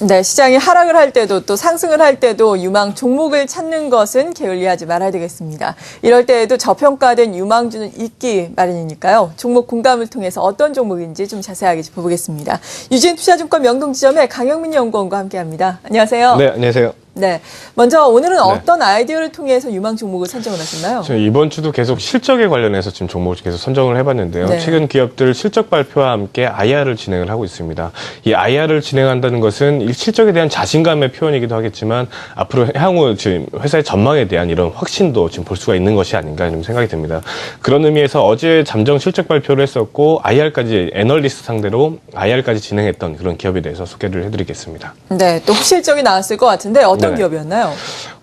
네, 시장이 하락을 할 때도 또 상승을 할 때도 유망 종목을 찾는 것은 게을리하지 말아야 되겠습니다. 이럴 때에도 저평가된 유망주는 있기 마련이니까요. 종목 공감을 통해서 어떤 종목인지 좀 자세하게 짚어보겠습니다. 유진투자증권 명동지점의 강영민 연구원과 함께합니다. 안녕하세요. 네, 안녕하세요. 네, 먼저 오늘은 어떤 아이디어를 통해서 유망 종목을 선정을 하셨나요? 이번 주도 계속 실적에 관련해서 지금 종목을 계속 선정을 해봤는데요. 네. 최근 기업들 실적 발표와 함께 IR을 진행을 하고 있습니다. 이 IR을 진행한다는 것은 이 실적에 대한 자신감의 표현이기도 하겠지만 앞으로 향후 지금 회사의 전망에 대한 이런 확신도 지금 볼 수가 있는 것이 아닌가 좀 생각이 듭니다. 그런 의미에서 어제 잠정 실적 발표를 했었고 IR까지 애널리스트 상대로 IR까지 진행했던 그런 기업에 대해서 소개를 해드리겠습니다. 네, 또 실적이 나왔을 것 같은데 어떤 네. 기업이었나요?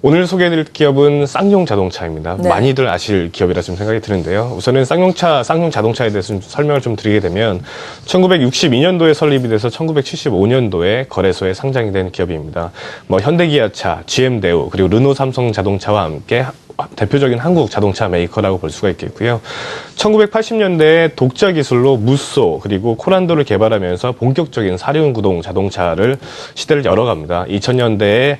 오늘 소개해드릴 기업은 쌍용 자동차입니다. 네. 많이들 아실 기업이라 좀 생각이 드는데요. 우선은 쌍용 자동차에 대해서 좀 설명을 좀 드리게 되면 1962년도에 설립이 돼서 1975년도에 거래소에 상장이 된 기업입니다. 현대기아차, GM대우, 그리고 르노 삼성 자동차와 함께 대표적인 한국 자동차 메이커라고 볼 수가 있겠고요. 1980년대에 독자 기술로 무쏘 그리고 코란도를 개발하면서 본격적인 사륜구동 자동차를 시대를 열어갑니다. 2000년대에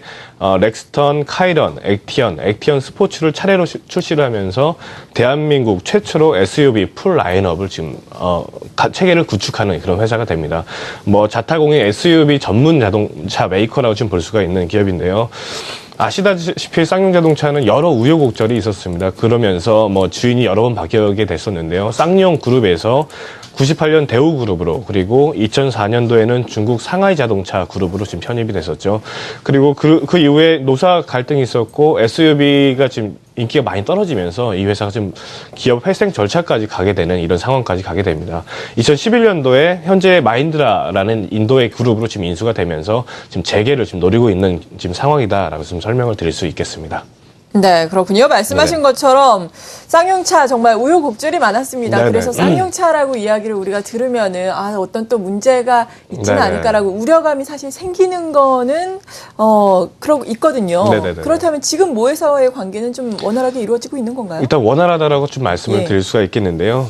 렉스턴, 카이런, 액티언 스포츠를 차례로 출시를 하면서 대한민국 최초로 SUV 풀 라인업을 지금 체계를 구축하는 그런 회사가 됩니다. 자타공인 SUV 전문 자동차 메이커라고 지금 볼 수가 있는 기업인데요. 아시다시피 쌍용 자동차는 여러 우여곡절이 있었습니다. 그러면서 주인이 여러 번 바뀌게 됐었는데요. 쌍용 그룹에서 98년 대우 그룹으로 그리고 2004년도에는 중국 상하이 자동차 그룹으로 지금 편입이 됐었죠. 그리고 그 이후에 노사 갈등이 있었고 SUV가 지금 인기가 많이 떨어지면서 이 회사가 지금 기업 회생 절차까지 가게 되는 이런 상황까지 가게 됩니다. 2011년도에 현재 마힌드라라는 인도의 그룹으로 지금 인수가 되면서 지금 재개를 지금 노리고 있는 지금 상황이다라고 좀 설명을 드릴 수 있겠습니다. 네, 그렇군요. 말씀하신 것처럼 쌍용차 정말 우여곡절이 많았습니다. 네네. 그래서 쌍용차라고 이야기를 우리가 들으면은 어떤 또 문제가 있지는 네네. 않을까라고 우려감이 사실 생기는 거는 그러고 있거든요. 네네네. 그렇다면 지금 모회사와의 관계는 좀 원활하게 이루어지고 있는 건가요? 일단 원활하다라고 좀 말씀을 드릴 수가 있겠는데요.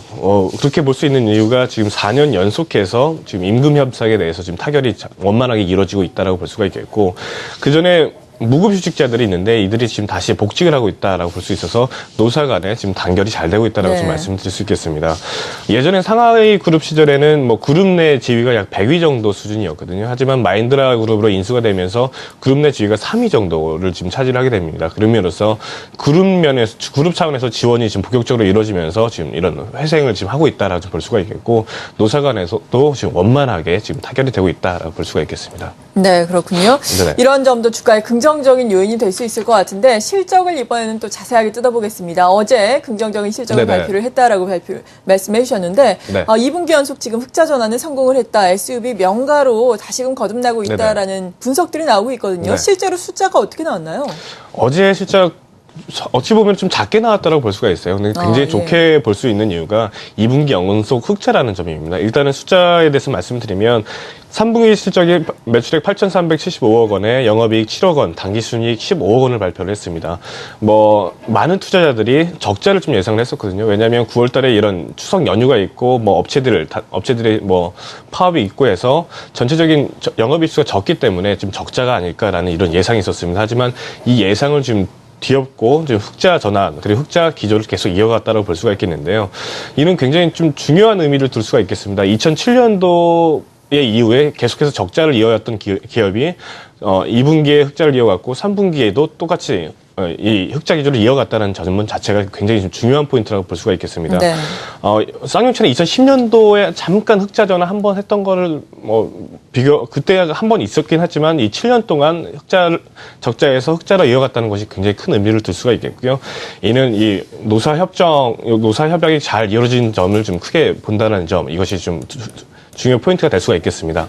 그렇게 볼 수 있는 이유가 지금 4년 연속해서 지금 임금 협상에 대해서 지금 타결이 원만하게 이루어지고 있다라고 볼 수가 있겠고, 그 전에 무급휴직자들이 있는데 이들이 지금 다시 복직을 하고 있다라고 볼 수 있어서 노사 간에 지금 단결이 잘 되고 있다라고 좀 말씀드릴 수 있겠습니다. 예전에 상하이 그룹 시절에는 그룹 내 지위가 약 100위 정도 수준이었거든요. 하지만 마힌드라 그룹으로 인수가 되면서 그룹 내 지위가 3위 정도를 지금 차지하게 됩니다. 그러면서 그룹 차원에서 지원이 지금 본격적으로 이루어지면서 지금 이런 회생을 지금 하고 있다라고 볼 수가 있겠고, 노사 간에서도 지금 원만하게 지금 타결이 되고 있다라고 볼 수가 있겠습니다. 네, 그렇군요. 네네. 이런 점도 주가의 긍정적인 요인이 될 수 있을 것 같은데 실적을 이번에는 또 자세하게 뜯어보겠습니다. 어제 긍정적인 실적을 네네. 발표를 했다라고 말씀해 주셨는데 네. 2분기 연속 지금 흑자 전환에 성공을 했다. SUV 명가로 다시금 거듭나고 있다라는 분석들이 나오고 있거든요. 네. 실제로 숫자가 어떻게 나왔나요? 어제 실적 어찌 보면 좀 작게 나왔다고 볼 수가 있어요. 근데 굉장히 좋게 볼 수 있는 이유가 2분기 연속 흑자라는 점입니다. 일단은 숫자에 대해서 말씀드리면 3분기 실적이 매출액 8,375억 원에 영업이익 7억 원, 당기순이익 15억 원을 발표를 했습니다. 많은 투자자들이 적자를 좀 예상을 했었거든요. 왜냐하면 9월 달에 이런 추석 연휴가 있고, 업체들의 파업이 있고 해서 전체적인 영업이익 수가 적기 때문에 지금 적자가 아닐까라는 이런 예상이 있었습니다. 하지만 이 예상을 지금 뒤엎고 지금 흑자 전환 그리고 흑자 기조를 계속 이어갔다고 볼 수가 있겠는데요. 이는 굉장히 좀 중요한 의미를 둘 수가 있겠습니다. 2007년도의 이후에 계속해서 적자를 이어왔던 기업이 2분기에 흑자를 이어갔고 3분기에도 똑같이 이 흑자 기조를 이어갔다는 점은 자체가 굉장히 좀 중요한 포인트라고 볼 수가 있겠습니다. 네. 쌍용차는 2010년도에 잠깐 흑자 전환 한 번 했던 거를 그때 한 번 있었긴 하지만 이 7년 동안 적자에서 흑자로 이어갔다는 것이 굉장히 큰 의미를 둘 수가 있겠고요. 이는 이 노사 협약이 잘 이루어진 점을 좀 크게 본다는 점, 이것이 좀 중요한 포인트가 될 수가 있겠습니다.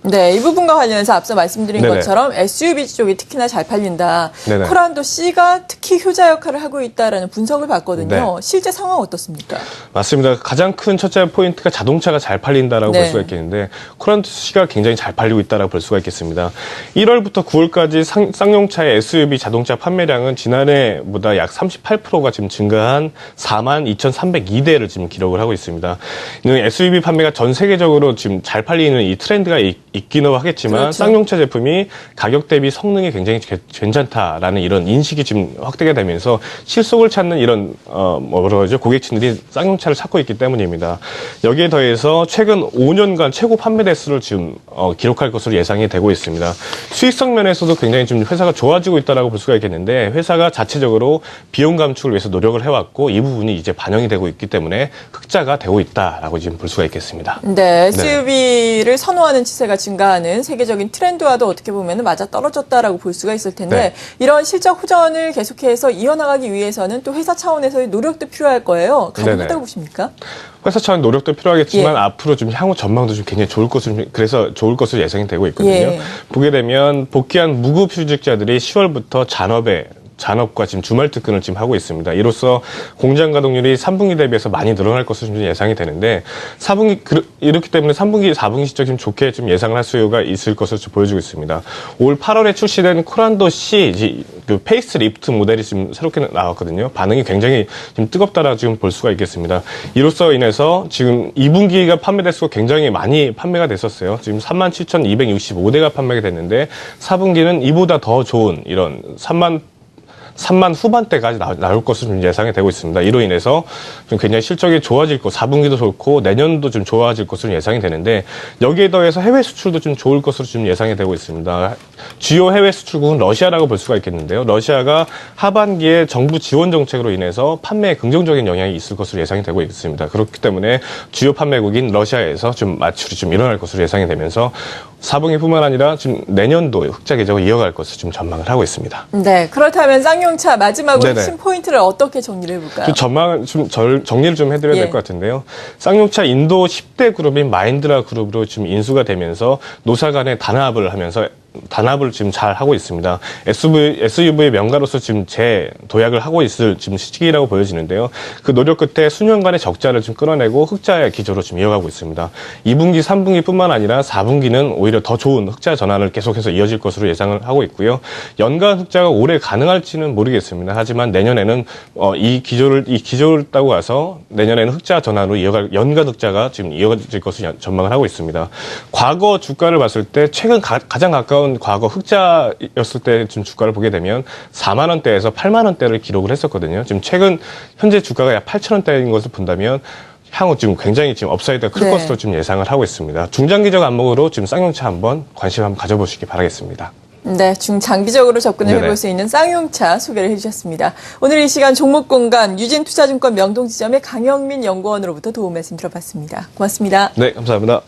네, 이 부분과 관련해서 앞서 말씀드린 네네. 것처럼 SUV 쪽이 특히나 잘 팔린다. 네네. 코란도 C가 특히 효자 역할을 하고 있다라는 분석을 봤거든요. 네. 실제 상황 어떻습니까? 맞습니다. 가장 큰 첫째 포인트가 자동차가 잘 팔린다라고 볼 수가 있겠는데, 코란도 C가 굉장히 잘 팔리고 있다라고 볼 수가 있겠습니다. 1월부터 9월까지 쌍용차의 SUV 자동차 판매량은 지난해보다 약 38%가 지금 증가한 42,302대를 지금 기록을 하고 있습니다. 이는 SUV 판매가 전 세계적으로 지금 잘 팔리는 이 트렌드가 있기는 하겠지만 그렇죠. 쌍용차 제품이 가격 대비 성능이 굉장히 괜찮다라는 이런 인식이 지금 확대가 되면서 실속을 찾는 이런 뭐라고 하죠? 고객층들이 쌍용차를 찾고 있기 때문입니다. 여기에 더해서 최근 5년간 최고 판매 대수를 지금 기록할 것으로 예상이 되고 있습니다. 수익성 면에서도 굉장히 좀 회사가 좋아지고 있다라고 볼 수가 있겠는데 회사가 자체적으로 비용 감축을 위해서 노력을 해왔고 이 부분이 이제 반영이 되고 있기 때문에 흑자가 되고 있다라고 지금 볼 수가 있겠습니다. 네, SUV를 선호하는 치세가 증가하는 세계적인 트렌드와도 어떻게 보면 맞아 떨어졌다라고 볼 수가 있을 텐데 네. 이런 실적 호전을 계속해서 이어나가기 위해서는 또 회사 차원에서의 노력도 필요할 거예요. 가능하다고 네네. 보십니까? 회사 차원 노력도 필요하겠지만 예. 앞으로 좀 향후 전망도 좀 굉장히 좋을 것으로 그래서 좋을 것으로 예상이 되고 있거든요. 예. 보게 되면 복귀한 무급휴직자들이 10월부터 잔업과 지금 주말 특근을 지금 하고 있습니다. 이로써 공장 가동률이 3분기 대비해서 많이 늘어날 것으로 좀 예상이 되는데 4분기 이렇기 때문에 3분기, 4분기 실적 좀 좋게 좀 예상을 할 수요가 있을 것으로 좀 보여지고 있습니다. 올 8월에 출시된 코란도 C 그 페이스 리프트 모델이 지금 새롭게 나왔거든요. 반응이 굉장히 지금 뜨겁다라 지금 볼 수가 있겠습니다. 이로써 인해서 지금 2분기가 판매 대수가 굉장히 많이 판매가 됐었어요. 지금 37,265대가 판매가 됐는데 4분기는 이보다 더 좋은 이런 3만 후반대까지 나올 것으로 좀 예상이 되고 있습니다. 이로 인해서 좀 굉장히 실적이 좋아질 것, 4분기도 좋고 내년도 좀 좋아질 것으로 예상이 되는데 여기에 더해서 해외 수출도 좀 좋을 것으로 좀 예상이 되고 있습니다. 주요 해외 수출국은 러시아라고 볼 수가 있겠는데요. 러시아가 하반기에 정부 지원 정책으로 인해서 판매에 긍정적인 영향이 있을 것으로 예상이 되고 있습니다. 그렇기 때문에 주요 판매국인 러시아에서 좀 마출이 좀 일어날 것으로 예상이 되면서 4분기뿐만 아니라 지금 내년도 흑자 궤적을 이어갈 것으로 좀 전망을 하고 있습니다. 네, 그렇다면 쌍용차 마지막으로 네네. 핵심 포인트를 어떻게 정리를 해볼까요? 좀 전망을 정리를 좀 해드려야 예. 될 것 같은데요. 쌍용차 인도 10대 그룹인 마인드라 그룹으로 지금 인수가 되면서 노사 간의 단합을 지금 잘 하고 있습니다. SUV 명가로서 지금 재도약을 하고 있을 지금 시기라고 보여지는데요. 그 노력 끝에 수년간의 적자를 좀 끌어내고 흑자의 기조로 지금 이어가고 있습니다. 2분기, 3분기뿐만 아니라 4분기는 오히려 더 좋은 흑자 전환을 계속해서 이어질 것으로 예상을 하고 있고요. 연간 흑자가 올해 가능할지는 모르겠습니다. 하지만 내년에는 이 기조를 따고 가서 내년에는 흑자 전환으로 연간 흑자가 지금 이어질 것으로 전망을 하고 있습니다. 과거 주가를 봤을 때 최근 가장 가까운 과거 흑자였을 때 지금 주가를 보게 되면 4만 원대에서 8만 원대를 기록을 했었거든요. 지금 최근 현재 주가가 약 8천 원대인 것을 본다면 향후 지금 굉장히 지금 업사이드가 클 네. 것으로 지금 예상을 하고 있습니다. 중장기적 안목으로 지금 쌍용차 한번 관심 한번 가져보시기 바라겠습니다. 네, 중장기적으로 접근을 네네. 해볼 수 있는 쌍용차 소개를 해주셨습니다. 오늘 이 시간 종목 공감 유진투자증권 명동지점의 강영민 연구원으로부터 도움 말씀 들어봤습니다. 고맙습니다. 네, 감사합니다.